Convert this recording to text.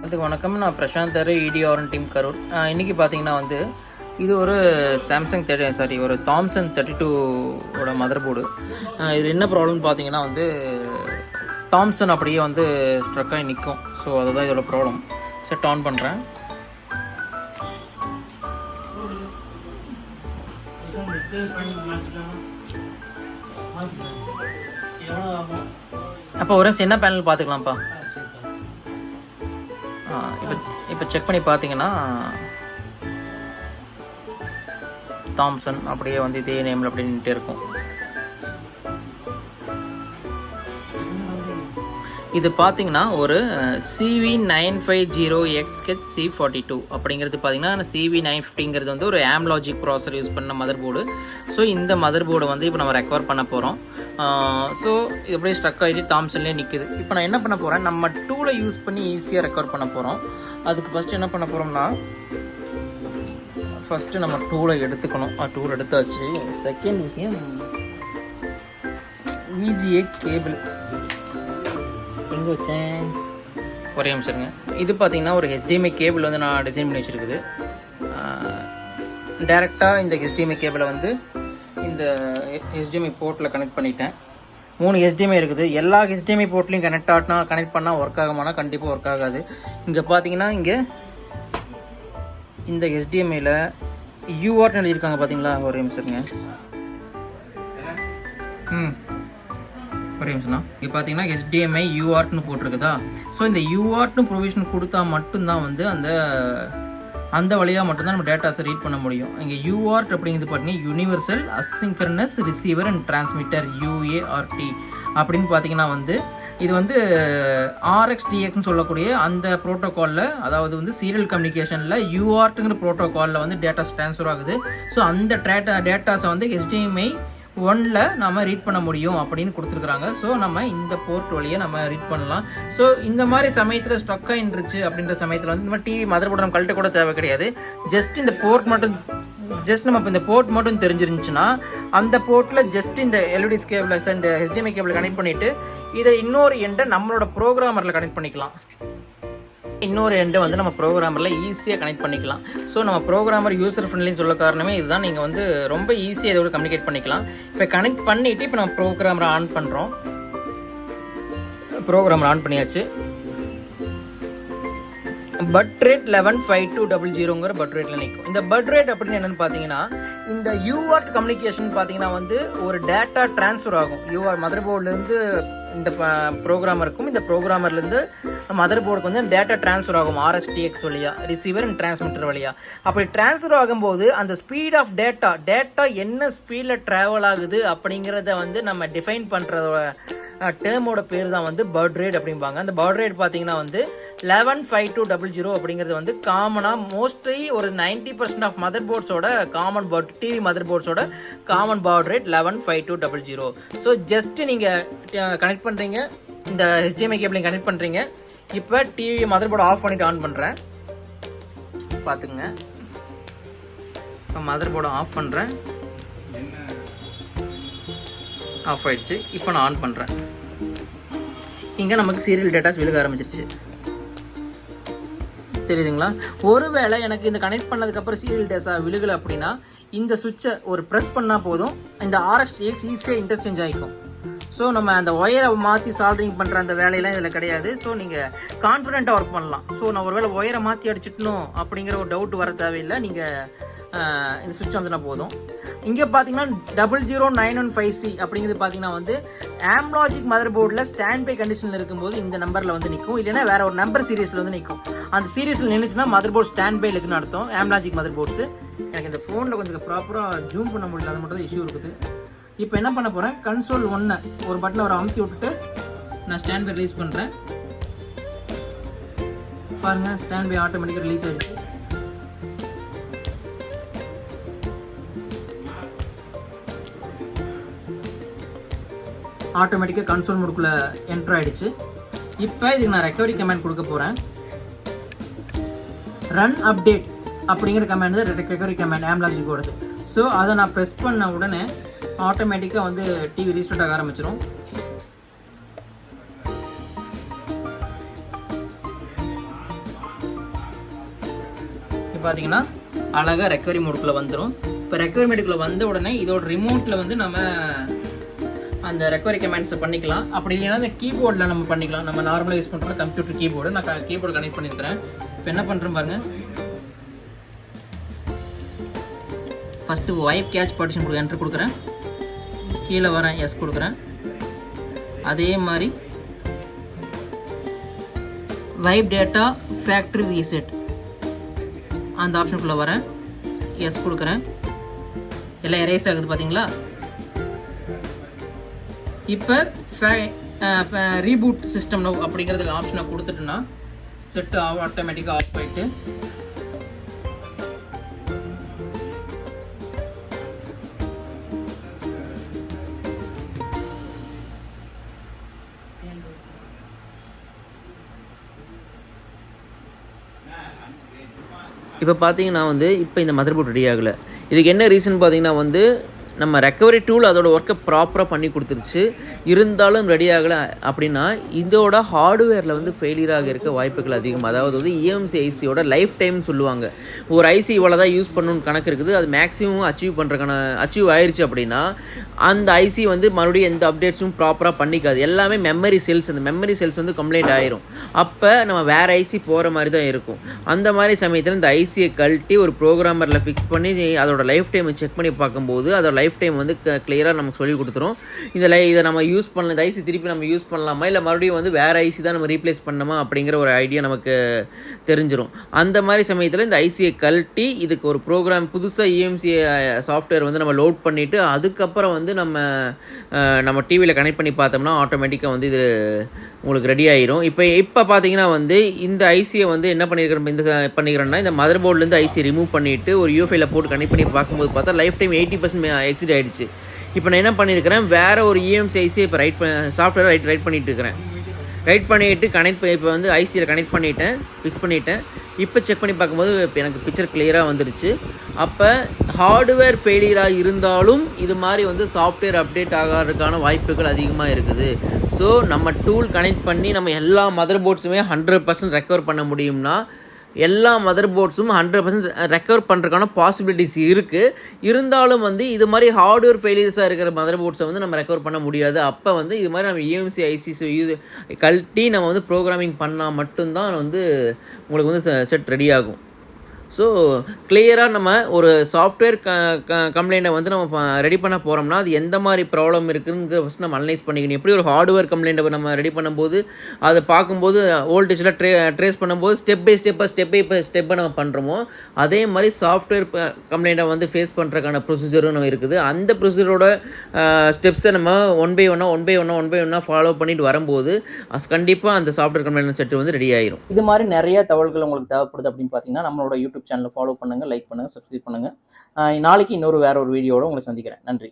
அதுக்கு வணக்கம். நான் பிரசாந்த் தரு இடிஆர்என் டீம் கரூர். இன்றைக்கி பார்த்தீங்கன்னா வந்து இது ஒரு சாம்சங் ஒரு தாம்சன் 32ஓட மதர் போர்டு. இதில் என்ன ப்ராப்ளம்னு பார்த்தீங்கன்னா வந்து தாம்சன் அப்படியே வந்து ஸ்ட்ரக் ஆகி நிற்கும். ஸோ அதுதான் இதோட ப்ராப்ளம். செட் ஆன் பண்ணுறேன். அப்போ ஒரு என்ன பேனல் பார்த்துக்கலாம்ப்பா. இப்போ செக் பண்ணி பார்த்தீங்கன்னா தாம்சன் அப்படியே வந்து இதே நேமில் அப்படி நின்றுட்டே இருக்கும். இது பார்த்தீங்கன்னா ஒரு CV950XHC42 அப்படிங்கிறது பார்த்தீங்கன்னா CV950ங்கிறது வந்து ஒரு AMLogic ப்ராசர் யூஸ் பண்ண மதர் போர்டு. ஸோ இந்த மதர் போர்டை வந்து இப்போ நம்ம ரெக்கவர் பண்ண போகிறோம். ஸோ இது அப்படியே ஸ்ட்ரக் ஆகிட்டு தாம்சன்லேயே நிற்குது. இப்போ நான் என்ன பண்ண போகிறேன், நம்ம டூலை யூஸ் பண்ணி ஈஸியாக ரெக்கவர் பண்ண போகிறோம். அதுக்கு ஃபஸ்ட்டு என்ன பண்ண போகிறோம்னா, ஃபஸ்ட்டு நம்ம டூலை எடுத்துக்கணும். டூல் எடுத்தாச்சு. செகண்ட் விஷயம் VGA கேபிள் எங்கே வச்சேன், ஒரே நிமிஷங்க. இது பார்த்தீங்கன்னா ஒரு HDMI கேபிள் வந்து நான் டிசைன் பண்ணி வச்சுருக்குது. டேரெக்டாக இந்த HDMI கேபிளை வந்து இந்த HDMI போர்ட்டில் கனெக்ட் பண்ணிட்டேன். 3 HDMI இருக்குது. எல்லா HDMI போர்ட்லையும் கனெக்ட் பண்ணால் ஒர்க் ஆகுமானா கண்டிப்பாக ஒர்க் ஆகாது. இங்கே பார்த்தீங்கன்னா இங்கே இந்த HDMIயில் UART எழுதியிருக்காங்க பார்த்தீங்களா, ஒரே நிமிஷங்க. ஒரே நிமிஷம்னா இங்கே பார்த்தீங்கன்னா HDMI UARTனு போட்டிருக்குதா. ஸோ இந்த UARTனு ப்ரொவிஷன் கொடுத்தா மட்டும்தான் வந்து அந்த வழியாக மட்டும்தான் நம்ம டேட்டாஸை ரீட் பண்ண முடியும். இங்கே UART அப்படிங்கிறது பார்த்தீங்கன்னா universal asynchronous receiver and transmitter UART அப்படின்னு பார்த்தீங்கன்னா வந்து இது வந்து RxDXன்னு சொல்லக்கூடிய அந்த ப்ரோட்டோகாலில், அதாவது வந்து சீரியல் கம்யூனிகேஷனில் UARTங்கிற ப்ரோட்டோகாலில் வந்து டேட்டாஸ் ட்ரான்ஸ்ஃபர் ஆகுது. ஸோ அந்த டேட்டாஸை வந்து HDMI 1ல் நம்ம ரீட் பண்ண முடியும் அப்படின்னு கொடுத்துருக்குறாங்க. ஸோ நம்ம இந்த போர்ட் வழியை நம்ம ரீட் பண்ணலாம். ஸோ இந்த மாதிரி சமயத்தில் ஸ்ட்ரக் ஆகிருச்சு அப்படின்ற சமயத்தில் வந்து இந்த மாதிரி டிவி மதர் போர்டு நம்ம கழட்ட கூட தேவை கிடையாது. ஜஸ்ட் இந்த போர்ட் மட்டும் நம்ம இந்த போர்ட் மட்டும் தெரிஞ்சிருந்துச்சுன்னா அந்த போர்ட்டில் ஜஸ்ட் இந்த LED கேபிள் இந்த HDMI கேபிள் கனெக்ட் பண்ணிவிட்டு இதை இன்னொரு எண்டை நம்மளோட ப்ரோக்ராமரில் கனெக்ட் பண்ணிக்கலாம். இன்னொரு எண்டை வந்து நம்ம ப்ரோக்ராமரில் ஈஸியாக கனெக்ட் பண்ணிக்கலாம். ஸோ நம்ம ப்ரோக்ராமர் யூசர் ஃப்ரெண்ட்லின்னு சொல்ல காரணமே இதுதான். நீங்கள் வந்து ரொம்ப ஈஸியாக இதோட கம்யூனிகேட் பண்ணிக்கலாம். இப்போ கனெக்ட் பண்ணிவிட்டு இப்போ நம்ம ப்ரோக்ராமரை ஆன் பண்ணுறோம். ப்ரோக்ராமர் ஆன் பண்ணியாச்சு. பட் ரேட் 115200ங்கிற பட் ரேட்டில் நிற்கும். இந்த பட் ரேட் அப்படின்னு என்னென்னு பார்த்தீங்கன்னா, இந்த UART கம்யூனிகேஷன் பார்த்தீங்கன்னா வந்து ஒரு டேட்டா ட்ரான்ஸ்ஃபர் ஆகும். மதர் போர்ட்லேருந்து இந்த ப்ரோக்ராமருக்கும் இந்த ப்ரோக்ராமர்லேருந்து மதர் போர்டுக்கு வந்து டேட்டா ட்ரான்ஸ்ஃபர் ஆகும் RxDX வழியாக, ரிசீவர் அண்ட் டிரான்ஸ்மிட்டர் வழியாக. அப்படி ட்ரான்ஸ்ஃபர் ஆகும்போது அந்த ஸ்பீட் ஆஃப் டேட்டா என்ன ஸ்பீடில் ட்ராவல் ஆகுது அப்படிங்கிறத வந்து நம்ம டிஃபைன் பண்ணுறதோட டேர்மோட பேர் தான் வந்து பர்ட் ரேட் அப்படிம்பாங்க. அந்த பர்ட் ரேட் பார்த்தீங்கன்னா வந்து 115200 அப்படிங்கிறது வந்து காமனாக மோஸ்ட்லி ஒரு 90% ஆஃப் மதர் போர்ட்ஸோட காமன் டிவி மதர் போர்ட்ஸோட common baud rate 115200. So just நீங்கள் கனெக்ட் பண்ணுறீங்க, இந்த HDMI கேபிளையும் கனெக்ட் பண்ணுறீங்க. இப்போ டிவி மதர் போர்டு ஆஃப் பண்ணிவிட்டு ஆன் பண்ணுறேன். பார்த்துக்குங்க, இப்போ மதர் போர்டை ஆஃப் பண்ணுறேன். ஆஃப் ஆயிடுச்சு. இப்போ நான் ஆன் பண்ணுறேன். இங்கே நமக்கு சீரியல் டேட்டாஸ் விழுக ஆரம்பிச்சிருச்சு. தெரியுதுங்களா? ஒருவேளை எனக்கு இந்த கனெக்ட் பண்ணதுக்கப்புறம் சீரியல் டேட்டா விழுகலை அப்படின்னா இந்த சுவிட்சை ஒரு ப்ரெஸ் பண்ணால் போதும், இந்த RxDX ஈஸியாக இன்டர்சேஞ்ச் ஆகிக்கும். ஸோ நம்ம அந்த ஒயரை மாற்றி சால்ட்ரிங் பண்ணுற அந்த வேலையெல்லாம் இதில் கிடையாது. ஸோ நீங்கள் கான்ஃபிடென்ட்டாக ஒர்க் பண்ணலாம். ஸோ நான் ஒருவேளை ஒயரை மாற்றி அடிச்சிட்டணும் அப்படிங்கிற ஒரு டவுட் வர தேவையில்லை. நீங்கள் இந்த சுவிட்ச் வந்துனா போதும். இங்கே பார்த்தீங்கன்னா 00915C அப்படிங்கிறது பார்த்தீங்கன்னா வந்து AMLogic மதர் போர்டில் ஸ்டாண்ட் பை கண்டிஷனில் இருக்கும்போது இந்த நம்பரில் வந்து நிற்கும். இல்லைன்னா வேற ஒரு நம்பர் சீரீஸில் வந்து நிற்கும். அந்த சீரீஸில் நின்றுச்சுன்னா மதர் போர்ட் ஸ்டாண்ட் பையில் இருக்குன்னு அர்த்தம். AMLogic mother boards. எனக்கு இந்த ஃபோனில் கொஞ்சம் ப்ராப்பராக ஜூம் பண்ண முடியல, அது மட்டும் தான் இஷ்யூ இருக்குது. இப்போ என்ன பண்ண போகிறேன், கன்சோல் 1 ஒரு பட்டனை ஒரு அமுத்தி விட்டுட்டு நான் ஸ்டாண்ட் பை ரிலீஸ் பண்ணுறேன். பாருங்கள், ஸ்டாண்ட் பை ஆட்டோமேட்டிக்காக ரிலீஸ் ஆகிடுச்சு. ஆட்டோமேட்டிக்காக கன்சோல் மோடுக்குள்ளே என்ட்ரு ஆகிடுச்சு. இப்போ இதுக்கு நான் ரெக்கவரி கமாண்ட் கொடுக்க போகிறேன். ரன் அப்டேட் அப்படிங்கிற கமாண்ட் தான் ரெக்கவரி கமாண்ட் AMLogic ஓடுது. ஸோ அதை நான் ப்ரெஸ் பண்ண உடனே ஆட்டோமேட்டிக்காக வந்து டிவி ரீஸ்டார்ட் ஆக ஆரம்பிச்சிடும். பார்த்தீங்கன்னா அழகாக ரெக்கவரி மோடுக்குள்ளே வந்துடும். இப்போ ரெக்கவரி மோடுக்குள்ளே வந்த உடனே இதோட ரிமோட்டில் வந்து நம்ம அந்த ரெக்கவரி கமெண்ட்ஸை பண்ணிக்கலாம். அப்படி இல்லைன்னா இந்த கீபோர்டில் நம்ம பண்ணிக்கலாம். நம்ம நார்மலாக யூஸ் பண்ணுற கம்ப்யூட்டர் கீபோர்டு நான் கீபோர்டு கனெக்ட் பண்ணியிருக்கிறேன். இப்போ என்ன பண்ணுறேன் பாருங்கள். First wipe cache partition enter கொடுக்குறேன். கீழே வரேன், எஸ் கொடுக்குறேன். அதே மாதிரி வைப் டேட்டா ஃபேக்ட்ரி ரீசெட் அந்த ஆப்ஷனுக்குள்ளே வரேன், எஸ் கொடுக்குறேன். எல்லாம் எரேஸ் ஆகுது பார்த்தீங்களா. இப்போ ரீபூட் சிஸ்டம் நவ் அப்படிங்கிறதுக்கு ஆப்ஷனை கொடுத்துட்டுன்னா செட்டு ஆட்டோமேட்டிக்காக ஆஃப் ஆகிட்டு இப்போ பார்த்தீங்கன்னா வந்து இப்போ இந்த மதர் போர்ட் ரெடி ஆகலை. இதுக்கு என்ன ரீசன் பார்த்தீங்கன்னா வந்து நம்ம ரெக்கவரி டூல் அதோட ஒர்க்கை ப்ராப்பராக பண்ணி கொடுத்துருச்சு, இருந்தாலும் ரெடி ஆகலை அப்படின்னா இதோட ஹார்ட்வேரில் வந்து ஃபெயிலியராக இருக்க வாய்ப்புகள் அதிகம். அதாவது வந்து இஎம்சி ஐசியோட லைஃப் டைம்னு சொல்லுவாங்க. ஒரு ஐசி இவ்வளோ தான் யூஸ் பண்ணணும்னு கணக்கு இருக்குது, அது மேக்ஸிமம் அச்சீவ் ஆயிடுச்சு அப்படின்னா அந்த ஐசி வந்து மறுபடியும் எந்த அப்டேட்ஸும் ப்ராப்பராக பண்ணிக்காது. எல்லாமே மெமரி செல்ஸ், அந்த மெமரி செல்ஸ் வந்து கம்ப்ளைண்ட் ஆயிரும். அப்போ நம்ம வேறு ஐசி போகிற மாதிரி தான் இருக்கும். அந்த மாதிரி சமயத்தில் இந்த ஐசியை கழட்டி ஒரு ப்ரோக்ராமரில் ஃபிக்ஸ் பண்ணி அதோட லைஃப் டைமை செக் பண்ணி பார்க்கும்போது அதோட லைஃப் டைம் வந்து கிளியராக நமக்கு சொல்லி கொடுத்துரும். இதை நம்ம யூஸ் பண்ணலாம், இந்த ஐசி திருப்பி நம்ம யூஸ் பண்ணலாமா இல்லை மறுபடியும் வந்து வேறு ஐசி தான் நம்ம ரீப்ளேஸ் பண்ணணுமா அப்படிங்கிற ஒரு ஐடியா நமக்கு தெரிஞ்சிடும். அந்த மாதிரி சமயத்தில் இந்த ஐசியை கழட்டி இதுக்கு ஒரு ப்ரோக்ராம் புதுசாக இஎம்சி சாஃப்ட்வேர் வந்து நம்ம லோட் பண்ணிவிட்டு அதுக்கப்புறம் வந்து நம்ம டிவியில் கனெக்ட் பண்ணி பார்த்தோம்னா ஆட்டோமேட்டிக்காக வந்து இது உங்களுக்கு ரெடி ஆகிரும். இப்போ பார்த்தீங்கன்னா வந்து இந்த ஐசியை வந்து என்ன பண்ணிக்கிறேன்னா இந்த மதர் போர்ட்லேருந்து ஐசியை ரிமூவ் பண்ணிவிட்டு ஒரு யூஎஃப்ஐயில் போட்டு கனெக்ட் பண்ணி பார்க்கும்போது பார்த்தா லைஃப் டைம் 80% எக்ஸிட் ஆகிடுச்சு. இப்போ நான் என்ன பண்ணியிருக்கிறேன், வேறு ஒரு இஎம்சி ஐசியை இப்போ சாஃப்ட்வேர் ரைட் பண்ணிகிட்டு இருக்கிறேன். ரைட் பண்ணிவிட்டு இப்போ வந்து ஐசியில் கனெக்ட் பண்ணிவிட்டேன், ஃபிக்ஸ் பண்ணிவிட்டேன். இப்போ செக் பண்ணி பார்க்கும்போது இப்போ எனக்கு பிக்சர் கிளியராக வந்துடுச்சு. அப்போ ஹார்ட்வேர் ஃபெயிலியராக இருந்தாலும் இது மாதிரி வந்து சாஃப்ட்வேர் அப்டேட் ஆகிறதுக்கான வாய்ப்புகள் அதிகமாக இருக்குது. ஸோ நம்ம டூல் கனெக்ட் பண்ணி நம்ம எல்லா மதர் போர்ட்ஸுமே 100% ரெக்கவர் பண்ண முடியும்னா எல்லா மதர் போர்ட்ஸும் 100% ரெக்கவர் பண்ணுறதுக்கான பாசிபிலிட்டிஸ் இருக்குது. இருந்தாலும் வந்து இது மாதிரி ஹார்ட்வேர் ஃபெயிலியர்ஸாக இருக்கிற மதர் போர்ட்ஸை வந்து நம்ம ரெக்கவர் பண்ண முடியாது. அப்போ வந்து இது மாதிரி நம்ம இஎம்சி ஐசிஸ் கழட்டி நம்ம வந்து ப்ரோக்ராமிங் பண்ணால் மட்டும்தான் வந்து உங்களுக்கு வந்து செட் ரெடி ஆகும். ஸோ கிளியராக நம்ம ஒரு சாஃப்ட்வேர் கம்ப்ளைண்ட்டை வந்து நம்ம ரெடி பண்ண போகிறோம்னா அது எந்த மாதிரி ப்ராப்ளம் இருக்குதுங்கிற ஃபஸ்ட் நம்ம அனலைஸ் பண்ணிக்கணும். எப்படி ஒரு ஹார்ட்வேர் கம்ப்ளைண்ட்டை நம்ம ரெடி பண்ணும்போது அதை பார்க்கும்போது வோல்டேஜில் ட்ரேஸ் பண்ணும்போது ஸ்டெப் பை ஸ்டெப்பை நம்ம பண்ணுறோமோ அதே மாதிரி சாஃப்ட்வேர் கம்ப்ளைண்ட்டை வந்து ஃபேஸ் பண்ணுறதுக்கான ப்ரொசீஜரும் நம்ம இருக்குது. அந்த ப்ரொசீஜரோட ஸ்டெப்ஸை நம்ம ஒன் பை ஒன்னாக ஃபாலோ பண்ணிட்டு வரும்போது கண்டிப்பாக அந்த சாஃப்ட்வேர் கம்ப்ளைண்ட் செட்டு வந்து ரெடி ஆயிரும். இது மாதிரி நிறைய தகவல்கள் உங்களுக்கு தேவைப்படுது அப்படின்னு பார்த்தீங்கன்னா நம்மளோட யூடியூப் சேனலை ஃபாலோ பண்ணுங்கள், லைக் பண்ணுங்கள், சப்ஸ்கிரைப் பண்ணுங்கள். நாளைக்கு வேற ஒரு வீடியோட உங்களை சந்திக்கிறேன். நன்றி.